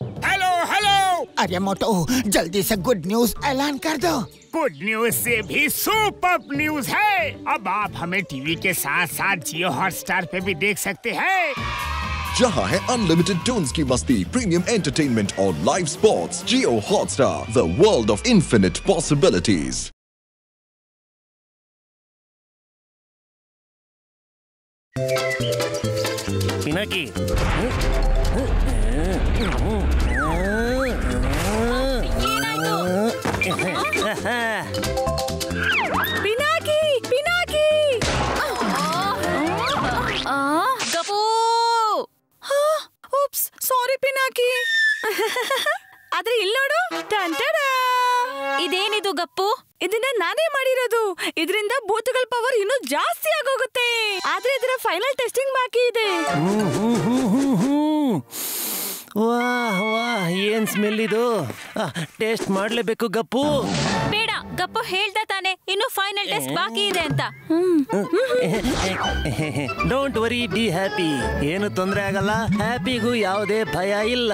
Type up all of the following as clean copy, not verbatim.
Hello hello. अरे मोटू जल्दी से गुड न्यूज ऐलान कर दो। गुड न्यूज से भी सुपर न्यूज है। अब आप हमें टीवी के साथ साथ जियो हॉटस्टार पे भी देख सकते हैं। जहां है अनलिमिटेड टून्स की मस्ती, प्रीमियम एंटरटेनमेंट और live sports. Jio Hotstar, the world of infinite possibilities. Pinaki Pinaki Pinaki Gappu oops sorry Pinaki ಆದ್ರೆ ಇಲ್ಲಿ ನೋಡು ಇದೇನಿದು ಗಪ್ಪು? ಇದನ್ನ ನಾನೇ ಮಾಡಿರೋದು. ಇದರಿಂದ ಭೂತಗಳ ಪವರ್ ಇನ್ನೂ ಜಾಸ್ತಿ ಆಗೋಗುತ್ತೆ. ಆದ್ರೆ ಇದರ ಫೈನಲ್ ಟೆಸ್ಟಿಂಗ್ ಬಾಕಿ ಇದೆ. ವಾಹ್ ವಾಹ್, ಏನ್ ಸ್ಮೆಲ್ ಇದು! ಟೇಸ್ಟ್ ಮಾಡ್ಲೇಬೇಕು ಗಪ್ಪು. ಬೇಡ, ಗಪ್ಪು ಹೇಳ್ದ ತಾನೆ ಇನ್ನು ಫೈನಲ್ ಟೆಸ್ಟ್ ಬಾಕಿ ಇದೆ ಅಂತ. Don't worry, be happy. ಏನು ತೊಂದರೆ ಆಗಲ್ಲ. ಹ್ಯಾಪಿಗೂ ಯಾವುದೇ ಭಯ ಇಲ್ಲ.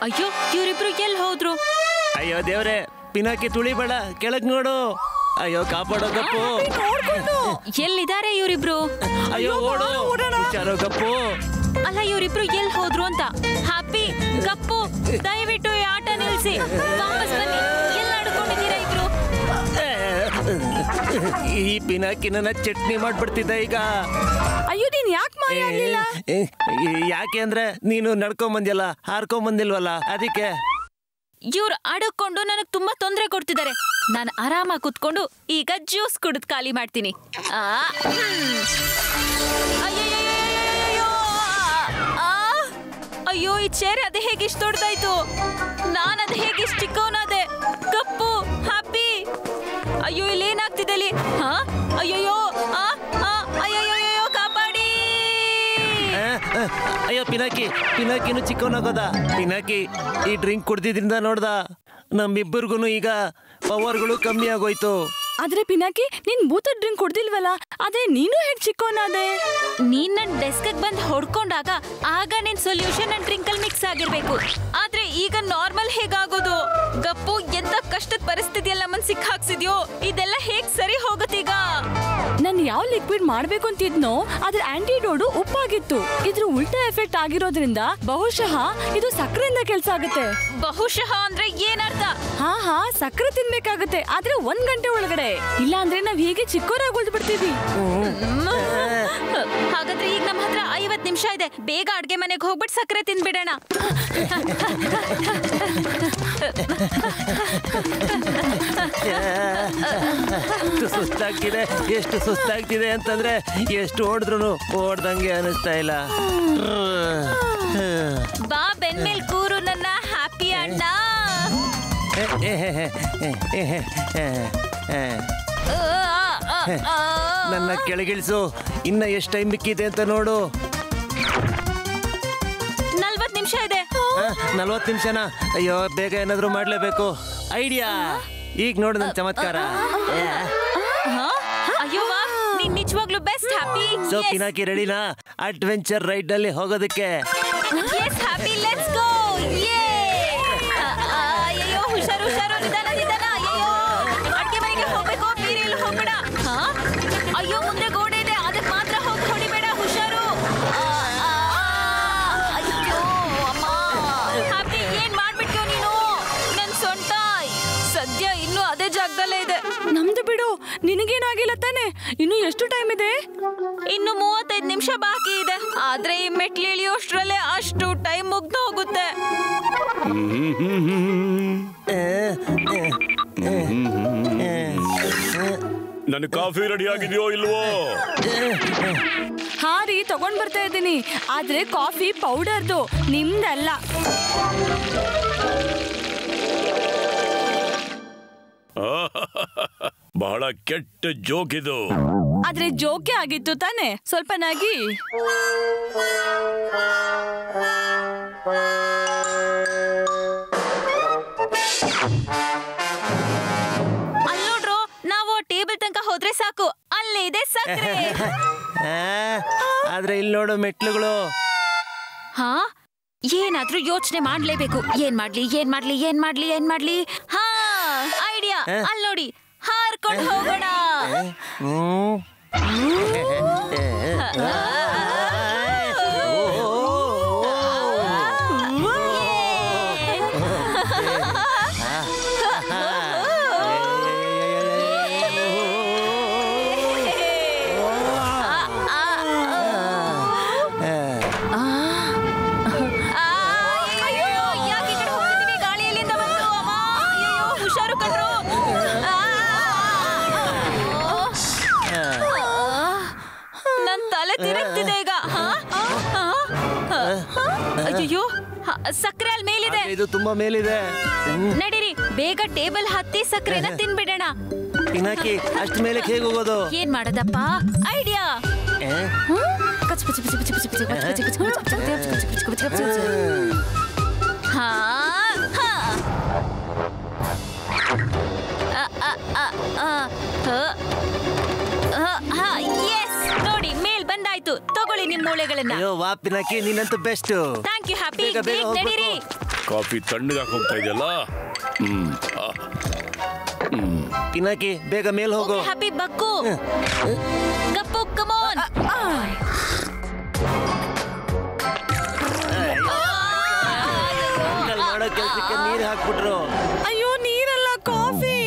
ಅಯ್ಯೋ, ಇವರಿಬ್ರು ಎಲ್ಲಿ ಹೋದ್ರು? ಅಯ್ಯೋ ದೇವ್ರೆ, ಪಿನಾಕಿ ತುಳಿಬೇಡ, ಕೆಳಗ್ ನೋಡು. ಅಯ್ಯೋ ಕಾಪಾಡೋ ಗಪ್ಪು. ಎಲ್ಲಿದ್ದಾರೆ ಇವರಿಬ್ರು? ಅಯ್ಯೋ ಓಡು, ಹುಷಾರೋ ಗಪ್ಪು. ಅಲ್ಲ, ಇವರಿಬ್ರು ಎಲ್ಲಿ ಹೋದ್ರು ಅಂತ. ಹ್ಯಾಪಿ, ಗಪ್ಪು, ದಯವಿಟ್ಟು ಈ ಆಟ ನಿಲ್ಸಿ. ವಾಪಸ್ ಬನ್ನಿ. ಎಲ್ಲ ಆಡ್ಕೊಂಡಿದ್ದೀರಾ ಇಬ್ರು? ಈ ಪಿನಾಕಿನ ಚಟ್ನಿ ಮಾಡ್ಬಿಡ್ತಿದ್ದ ಈಗ. ಅಯ್ಯೋ, ನೀನ್ ಯಾಕೆ ಮಾಯ ಆಗ್ಲಿಲ್ಲ? ಯಾಕೆ ಅಂದ್ರೆ ನೀನು ನಡ್ಕೊಂಡ್ ಬಂದಿಲ್ಲ, ಹಾರ್ಕೊಂಡ್ ಬಂದಿಲ್ವಲ್ಲ, ಅದಕ್ಕೆ. ಇವ್ರು ಆಡಕೊಂಡು ನನಗ್ ತುಂಬಾ ತೊಂದರೆ ಕೊಡ್ತಿದ್ದಾರೆ. ನಾನು ಆರಾಮಾಗಿ ಕುತ್ಕೊಂಡು ಈಗ ಜ್ಯೂಸ್ ಕುಡಿದು ಖಾಲಿ ಮಾಡ್ತೀನಿ. ಅಯ್ಯೋ, ಈ ಚೇರ್ ಅದೇ ಹೇಗೆ ಇಷ್ಟು ದೊಡ್ಡದಾಯ್ತು? ನಾನು ಅದೇ ಹೇಗೆ ಇಷ್ಟು ಚಿಕ್ಕವನಾದೆ? ಗಪ್ಪು, ಹ್ಯಾಪಿ, ಅಯ್ಯೋ ಇಲ್ಲೇನಾಗ್ತಿದೆ ಅಲ್ಲಿ? ಅಯ್ಯೋ ಅಯ್ಯೋ, ಕಾಪಾಡಿ! ಅಯ್ಯೋ ಪಿನಾಕಿನು ಚಿಕ್ಕವನಾಗೋದ. ಪಿನಾಕಿ ಈ ಡ್ರಿಂಕ್ ಕುಡ್ದಿದ್ರಿಂದ ನೋಡ್ದ, ನಮ್ಮಿಬ್ಬರಿಗೂ ಈಗ ಪವರ್ಗಳು ಕಮ್ಮಿ ಆಗೋಯ್ತು. ಆದ್ರೆ ಪಿನಾಕಿ, ನೀನ್ ಭೂತ ಡ್ರಿಂಕ್ ಕುಡ್ದಿಲ್ವಲ್ಲ, ಆದ್ರೆ ನೀನು ಹೇಗ್ ಚಿಕ್ಕವನಾದೆ? ನೀನ್ ನನ್ ಡೆಸ್ಕ್ ಬಂದ್ ಹೊಡ್ಕೊಂಡಾಗ ಆಗ ನಿನ್ ಸೊಲ್ಯೂಷನ್ ನನ್ ಡ್ರಿಂಕ್ ಅಲ್ಲಿ ಮಿಕ್ಸ್ ಆಗಿರ್ಬೇಕು. ಆದ್ರೆ ಈಗ ನಾರ್ಮಲ್ ಹೇಗಾಗೋದು? ಗಪ್ಪು, ಎಂತ ಕಷ್ಟದ ಪರಿಸ್ಥಿತಿಯಲ್ಲ ನಮ್ಮನ್ ಸಿಕ್ಕಾಕ್ಸಿದ್ಯೋ. ಇದೆಲ್ಲ ಹೇಗ್ ಸರಿ ಹೋಗುತ್ತೀಗ? ನಾನ್ ಯಾವ ಲಿಕ್ವಿಡ್ ಮಾಡ್ಬೇಕು ಅಂತಿದ್ನೋ ಅದ್ರ ಆಂಟಿಡೋಡು ಉಪ್ಪಾಗಿತ್ತು. ಇದ್ರ ಉಲ್ಟಾ ಎಫೆಕ್ಟ್ ಆಗಿರೋದ್ರಿಂದ ಬಹುಶಃ ಇದು ಸಕ್ಕರೆಯಿಂದ ಕೆಲ್ಸ ಆಗುತ್ತೆ. ಬಹುಶಃ ಅಂದ್ರೆ ಏನರ್ಥ? ಹಾ, ಸಕ್ಕರೆ ತಿನ್ಬೇಕಾಗುತ್ತೆ, ಆದ್ರೆ 1 ಗಂಟೆ ಒಳಗಡೆ. ಇಲ್ಲ ಅಂದ್ರೆ ನಾವ್ ಹೀಗೆ ಚಿಕ್ಕೋರಾಗಿ ಉಳ್ದ್ಬಿಡ್ತೀವಿ. ಹಾಗಾದ್ರೆ ಈಗ ನಮ್ಮ ಹತ್ರ 50 ನಿಮಿಷ ಇದೆ. ಬೇಗ ಅಡ್ಗೆ ಮನೆಗೆ ಹೋಗ್ಬಿಟ್ಟು ಸಕ್ಕರೆ ತಿನ್ಬಿಡೋಣ. ಎಷ್ಟು ಸುಸ್ತಾಗ್ತಿದೆ ಅಂತಂದ್ರೆ ಎಷ್ಟು ಓಡಿದ್ರು ಓಡ್ದಂಗೆ ಅನಿಸ್ತಾ ಇಲ್ಲ. ಬಾ ಬೆನ್ಮೇಲ್ ಕೂರು ನನ್ನ ಹ್ಯಾಪಿ ಅಣ್ಣ. ನನ್ನ ಕೆಳಗಿಳಿಸು. ಇನ್ನ ಎಷ್ಟು ಟೈಮ್ ಮಿಕ್ಕಿದೆ ಅಂತ ನೋಡು. 40 ನಿಮಿಷ ಇದೆ. 40 ನಿಮಿಷನಾ? ಅಯ್ಯೋ, ಬೇಗ ಏನಾದ್ರು ಮಾಡ್ಲೇಬೇಕು. ಐಡಿಯಾ! ಈಗ ನೋಡು ನನ್ನ ಚಮತ್ಕಾರ. ಅಯ್ಯೋ ವಾ, ನೀನ್ ನಿಜವಾಗ್ಲೂ ಬೆಸ್ಟ್. ಹ್ಯಾಪಿ, ಸೊ ಪಿನಾಕಿ ರೆಡಿನಾ ಅಡ್ವೆಂಚರ್ ರೈಡ್ ನಲ್ಲಿ ಹೋಗೋದಕ್ಕೆ? yes happy, let's go. ಅಯ್ಯೋ, ಹುಷಾರು, ನಿಧಾನ. ಅಯ್ಯೋ, ಅಡ್ಗೆ ಮನೆಗೆ ಹೋಗ್ಬೇಕು, ಬೇರೆ ಇಲ್ಲಿ ಹೋಗ್ಬೇಡ. ಅಯ್ಯೋ, ಮುಂದೆ ಗೋಡೆ ಇದೆ, ಅದಕ್ಕೆ ಮಾತ್ರ ಹೋಗಿ ಹೊಡಿಬೇಡ. ಹುಷಾರು. ಅಯ್ಯೋ ಅಮ್ಮ. ಹ್ಯಾಪಿ, ಏನ್ ಮಾಡ್ಬಿಟ್ಯೋ ನೀನು? ನನ್ ಸೊಂಟ ಸದ್ಯ ಇನ್ನೂ ಅದೇ ಜಾಗದಲ್ಲೇ ಇದೆ. ನಮ್ದು ಬಿಡು, ನಿನಗೇನಾಗಿಲ್ಲ ತಾನೆ? ಇನ್ನು ಎಷ್ಟು ಟೈಮ್ ಇದೆ? ಇನ್ನು 35 ನಿಮಿಷ ಬಾಕಿ ಇದೆ. ಆದ್ರೆ ಈ ಮೆಟ್ಲು ಇಳಿಯೋಷ್ಟ್ರಲ್ಲೇ ಅಷ್ಟು ಟೈಮ್ ಮುಗ್ದು ಹೋಗುತ್ತೆ. ನನ್ನ ಕಾಫಿ ರೆಡಿ ಆಗಿದೆಯೋ ಇಲ್ವೋ? ಹಾ ರೀ, ತಗೊಂಡ್ ಬರ್ತಾ ಇದ್ದೀನಿ. ಆದ್ರೆ ಕಾಫಿ ಪೌಡರ್ದು, ನಿಮ್ದಲ್ಲ. ಬಹಳ ಕೆಟ್ಟ ಜೋಕ್ ಇದು. ಆದ್ರೆ ಜೋಕೆ ಆಗಿತ್ತು ತಾನೆ? ಸ್ವಲ್ಪ ನಗಿ. ಇಲ್ಲೇ ಇದೆ ಸಕ್ಕರೆ. ಆದ್ರೆ ಇಲ್ಲಿ ನೋಡು ಮೆಟ್ಲುಗಳು. ಹಾ, ಏನಾದ್ರೂ ಯೋಚನೆ ಮಾಡ್ಲೇಬೇಕು. ಏನ್ ಮಾಡ್ಲಿ? ಹಾ, ಐಡಿಯಾ. ಅಲ್ಲಿ ನೋಡಿ, ಹಾರ್ಕೊಂಡು ಹೋಗೋಣ. ಅಯ್ಯೋ, ಸಕ್ಕರೆ ಅಲ್ಲಿ ಮೇಲಿದೆ. ಇದು ತುಂಬಾ ಮೇಲಿದೆ. ನಡೀರಿ, ಬೇಗ ಟೇಬಲ್ ಹತ್ತಿ ಸಕ್ಕರೆನ ತಿನ್ಬಿಡೋಣ. ಪಿನಾಕಿ, ಅಷ್ಟ್ ಮೇಲೆ ಹೇಗೆ ಹೋಗೋದು? ಏನ್ ಮಾಡೋದಪ್ಪ? ಐಡಿಯಾ. ನೋಡಿ, ಮೇಲ್ ಬಂದಾಯ್ತು. ತಗೊಳ್ಳಿ ನಿಮ್ ಮೂಳೆಗಳನ್ನ. ಅಯ್ಯೋ ವಾ ಪಿನಾಕಿ, ನೀನಂತೂ ಬೆಸ್ಟ್. Thank you Happy. ನಡೀರಿ. ಕಾಫಿ ತಣ್ಣಗಾಗಿ ಹೋಗ್ತಾ ಇದೆಯಲ್ಲ. ಪಿನಾಕಿ, ಬೇಗ ಮೇಲ್ ಹೋಗು. ಹ್ಯಾಪಿ ಬಕ್ಕು. Gappu, come on. ಮಾಡೋ ಕೆಲ್ಸಕ್ಕೆ ನೀರ್ ಹಾಕ್ಬಿಟ್ರು. ಅಯ್ಯೋ, ನೀರಲ್ಲ, ಕಾಫಿ.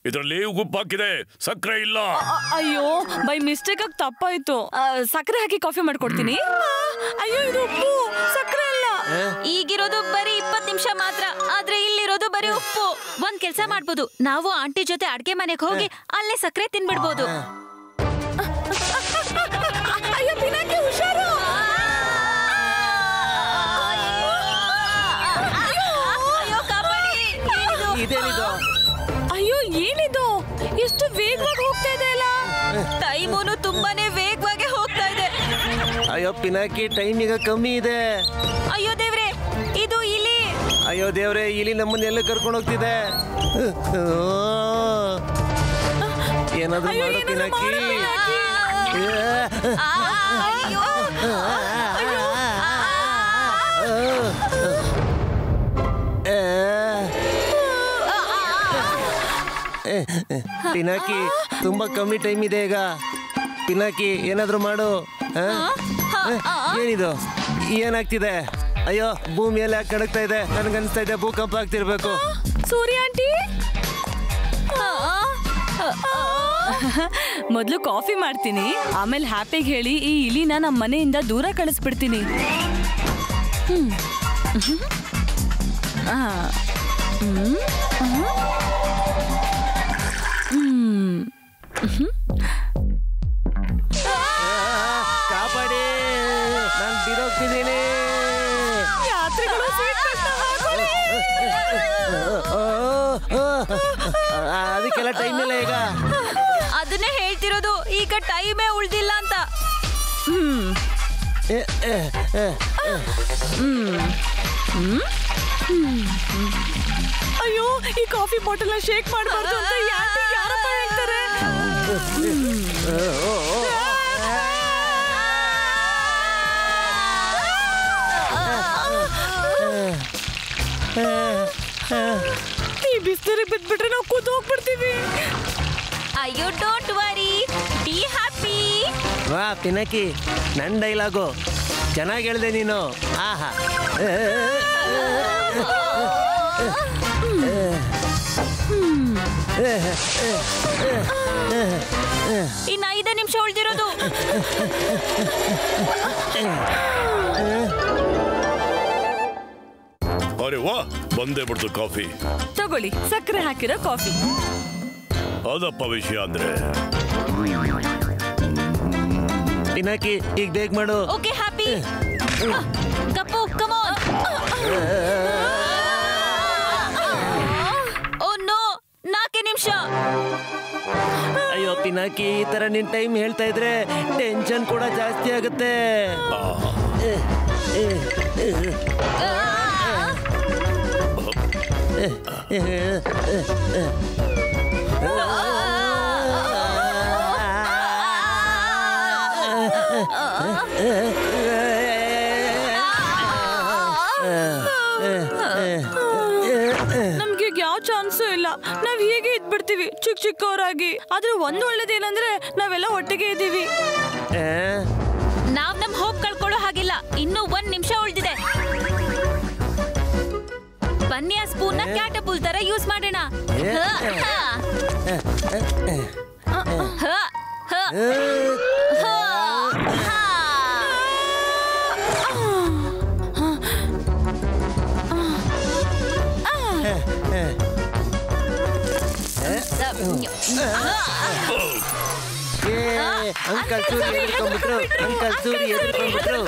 ಇದರಲ್ಲಿ ಉಪ್ಪು ಹಾಕಿದೆ, ಸಕ್ಕರೆ ಇಲ್ಲ. ಅಯ್ಯೋ, ಬೈ ಮಿಸ್ಟೇಕ್ ಆಗಿ ತಪ್ಪಾಯ್ತು. ಸಕ್ಕರೆ ಹಾಕಿ ಕಾಫಿ ಮಾಡ್ಕೊಡ್ತೀನಿ. ಅಯ್ಯೋ, ಇದು ಉಪ್ಪು, ಸಕ್ಕರೆ ಅಲ್ಲ. ಈಗಿರೋದು ಬರೀ 20 ನಿಮಿಷ ಮಾತ್ರ, ಆದ್ರೆ ಇಲ್ಲಿರೋದು ಬರೀ ಉಪ್ಪು. ಒಂದ್ ಕೆಲ್ಸ ಮಾಡ್ಬೋದು, ನಾವು ಆಂಟಿ ಜೊತೆ ಅಡ್ಗೆ ಮನೆಗೆ ಹೋಗಿ ಅಲ್ಲೇ ಸಕ್ಕರೆ ತಿನ್ಬಿಡ್ಬೋದು. ಅಯ್ಯೋ ಪಿನಾಕಿ, ಹುಷಾರು. ಅಯ್ಯೋ, ಕಾಪಾಡಿ. ಇದೇನಿದು? ಅಯ್ಯೋ, ಏನಿದು? ಎಷ್ಟು ವೇಗವಾಗಿ ಹೋಗ್ತಾ ಇದೆ ಅಲ್ಲ. ಟೈಮೂನು ತುಂಬಾನೇ ವೇಗವಾಗಿ ಹೋಗ್ತಾ ಇದೆ. ಅಯ್ಯೋ ಪಿನಾಕಿ, ಟೈಮ್ ಈಗ ಕಮ್ಮಿ ಇದೆ. ಅಯ್ಯೋ ದೇವ್ರೆ, ಇದು ಇಲಿ. ಅಯ್ಯೋ ದೇವ್ರೆ, ಇಲಿ ನಮ್ಮನ್ನೆಲ್ಲ ಕರ್ಕೊಂಡು ಹೋಗ್ತಿದೆ. ಏನಾದ್ರೂ ಮಾಡು ಪಿನಾಕಿ. ಪಿನಾಕಿ, ತುಂಬಾ ಕಮ್ಮಿ ಟೈಮ್ ಇದೆ ಈಗ. ಪಿನಾಕಿ, ಏನಾದ್ರೂ ಮಾಡು. ಏನಿದು? ಏನಾಗ್ತಿದೆ? ಅಯ್ಯೋ, ಭೂಮಿಯಲ್ಲಿ ಯಾಕೆ ಕಡಕ್ತಾ ಇದೆ? ನನ್ಗನ್ಸ್ತಾ ಇದೆ ಭೂಕಂಪ ಆಗ್ತಿರ್ಬೇಕು. ಸೂರ್ಯ ಆಂಟಿ, ಮೊದ್ಲು ಕಾಫಿ ಮಾಡ್ತೀನಿ, ಆಮೇಲೆ ಹ್ಯಾಪಿಗೆ ಹೇಳಿ ಈ ಇಲಿನ ನಮ್ಮ ಮನೆಯಿಂದ ದೂರ ಕಳಿಸ್ಬಿಡ್ತೀನಿ. ಕಾಪಾಡಿ, ನಾನು ಬಿಡೋಗ್ತಿದ್ದೀನಿ. ಅದಕ್ಕೆಲ್ಲ ಟೈಮ್ ಇಲ್ಲ ಈಗ. ಅದನ್ನೇ ಹೇಳ್ತಿರೋದು, ಈಗ ಟೈಮೇ ಉಳ್ದಿಲ್ಲ ಅಂತ. ಅಯ್ಯೋ, ಈ ಕಾಫಿ ಬಾಟಲ್ ನ ಶೇಕ್ ಮಾಡಬಾರ್ದು ಅಂತ ಯಾರಪ್ಪ ಹೇಳ್ತಾರೆ? ಈ ಬಿಸಿಲಿಗೆ ಬಿದ್ಬಿಟ್ರೆ ನಾವು ಕೂತು ಹೋಗ್ಬಿಡ್ತೀವಿ. ಅಯ್ಯೋ, ಡೋಂಟ್ ವರಿ, ಬಿ ಹ್ಯಾಪಿ. ವಾ ಪಿನಾಕಿ, ನನ್ನ ಡೈಲಾಗು ಚೆನ್ನಾಗಿ ಹೇಳಿದೆ ನೀನು. ಆಹಾ, ಇನ್ನು 5 ನಿಮಿಷ ಉಳಿದಿರೋದು. ಅರೆ ವಾ, ಬಂದೇ ಬಿಡ್ತು ಕಾಫಿ. ತಗೊಳ್ಳಿ, ಸಕ್ಕರೆ ಹಾಕಿರೋ ಕಾಫಿ. ಅದಪ್ಪ ವಿಷಯ ಅಂದ್ರೆ. ಪಿನಾಕಿ, ಈಗ ಬೇಗ ಮಾಡು. Okay Happy. Gappu, come on. Oh no, 4 ನಿಮಿಷ. ಅಯ್ಯೋ ಪಿನಾಕಿ, ಈ ತರ ನಿನ್ ಟೈಮ್ ಹೇಳ್ತಾ ಇದ್ರೆ ಟೆನ್ಷನ್ ಕೂಡ ಜಾಸ್ತಿ ಆಗುತ್ತೆ. ನಮ್ಗೆ ಯಾವ ಚಾನ್ಸು ಇಲ್ಲ. ನಾವ್ ಹೀಗೆ ಇದ್ಬಿಡ್ತೀವಿ ಚಿಕ್ಕವರಾಗಿ. ಆದ್ರೆ ಒಂದು ಒಳ್ಳೇದೇನಂದ್ರೆ ನಾವೆಲ್ಲ ಒಟ್ಟಿಗೆ ಇದ್ದೀವಿ. ನಾವ್ ನಮ್ ಹೋಪ್ ಕಳ್ಕೊಳ್ಳೋ ಹಾಗಿಲ್ಲ. ಇನ್ನೂ 1 ನಿಮಿಷ ಉಳಿದಿದೆ. ಬನ್ನಿ ಆ ಸ್ಪೂನ್ ನ ಕ್ಯಾಟಪುಲ್ ತರ ಯೂಸ್ ಮಾಡೋಣ. ಅಂಕಲ್ ಸೂರಿ ಎದುರ್ಕೊಂಡ್ಬಿಟ್ರು.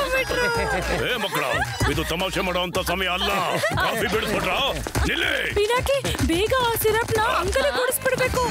ಏ ಮಕ್ಕಳ, ಇದು ತಮಾಷೆ ಮಾಡುವಂತ ಸಮಯ ಅಲ್ಲ. ಕಾಫಿ ಬಿಡಿಸ್ಬಿಟ್ರ? ಪಿನಾಕಿ, ಬೇಗ ಆ ಸಿರಪ್ ನ ಅಂಕಲ್ ಕೊಡಿಸ್ಬಿಡ್ಬೇಕು.